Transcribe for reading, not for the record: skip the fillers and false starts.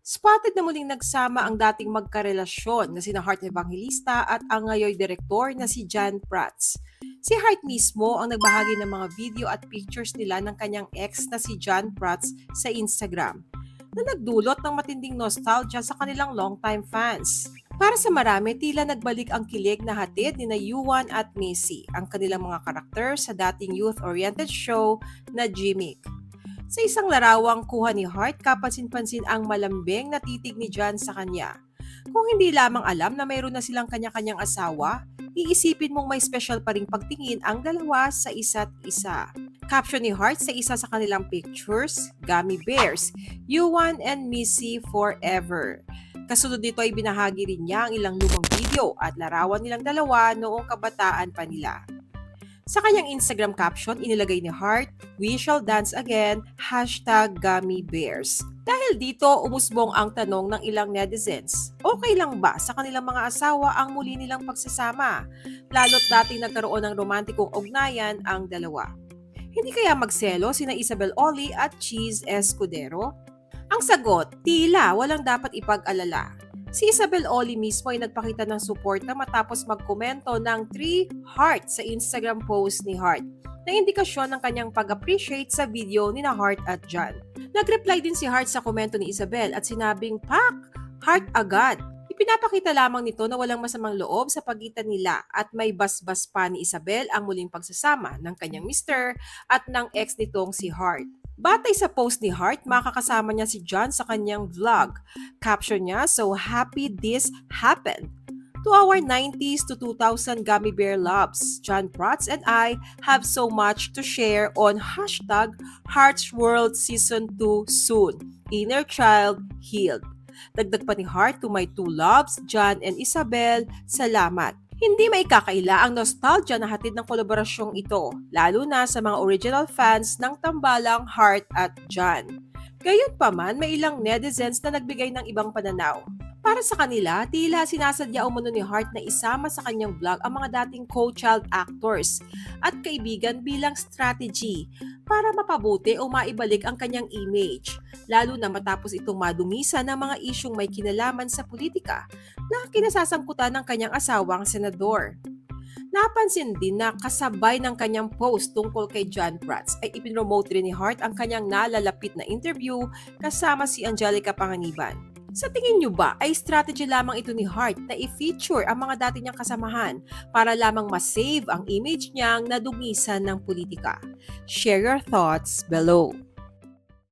Spotted na muling nagsama ang dating magkarelasyon na sina Hart Evangelista at ang ngayon direktor na si John Prats. Si Hart mismo ang nagbahagi ng mga video at pictures nila ng kanyang ex na si John Prats sa Instagram na nagdulot ng matinding nostalgia sa kanilang longtime fans. Para sa marami, tila nagbalik ang kilig na hatid ni na Yuan at Missy, ang kanilang mga karakter sa dating youth-oriented show na Jimmick. Sa isang larawang kuha ni Hart, kapansin-pansin ang malambing na titig ni John sa kanya. Kung hindi lamang alam na mayroon na silang kanya-kanyang asawa, iisipin mong may special pa ring pagtingin ang dalawa sa isa't isa. Caption ni Hart sa isa sa kanilang pictures, Gummy Bears, Yuan and Missy Forever. Kasunod nito ay binahagi rin niya ang ilang lumang video at larawan nilang dalawa noong kabataan pa nila. Sa kanyang Instagram caption, inilagay ni Hart, "We shall dance again, #GummyBears." Dahil dito, umusbong ang tanong ng ilang netizens. Okay lang ba sa kanilang mga asawa ang muli nilang pagsasama? Lalo't dating nagkaroon ng romantikong ugnayan ang dalawa. Hindi kaya magselo sina Isabel Oli at Cheese Escudero? Ang sagot, tila walang dapat ipag-alala. Si Isabel Oli mismo ay nagpakita ng suporta matapos magkomento ng 3 heart sa Instagram post ni Hart na indikasyon ng kanyang pag-appreciate sa video ni na Hart at John. Nag-reply din si Hart sa komento ni Isabel at sinabing, "Pak! Heart agad!" Ipinapakita lamang nito na walang masamang loob sa pagitan nila at may basbas pa ni Isabel ang muling pagsasama ng kanyang mister at ng ex nitong si Hart. Batay sa post ni Hart, makakasama niya si John sa kanyang vlog. Caption niya, "So happy this happened. To our 90s to 2000 Gummy Bear loves, John Prats and I have so much to share on #Hearts World Season 2 soon. Inner child healed." Dagdag pa ni Hart, "To my two loves, John and Isabel, salamat." Hindi maikakaila ang nostalgia na hatid ng kolaborasyong ito, lalo na sa mga original fans ng tambalang Hart at John. Gayunpaman, may ilang netizens na nagbigay ng ibang pananaw. Para sa kanila, tila sinasadya umano ni Hart na isama sa kanyang vlog ang mga dating co-child actors at kaibigan bilang strategy para mapabuti o maibalik ang kanyang image, lalo na matapos itong madumisa ng mga isyong may kinalaman sa politika na kinasasangkutan ng kanyang asawang senador. Napansin din na kasabay ng kanyang post tungkol kay John Prats ay ipinromote rin ni Hart ang kanyang nalalapit na interview kasama si Angelica Panganiban. Sa tingin niyo ba ay strategy lamang ito ni Hart na i-feature ang mga dati niyang kasamahan para lamang ma-save ang image niyang nadumisan ng politika? Share your thoughts below.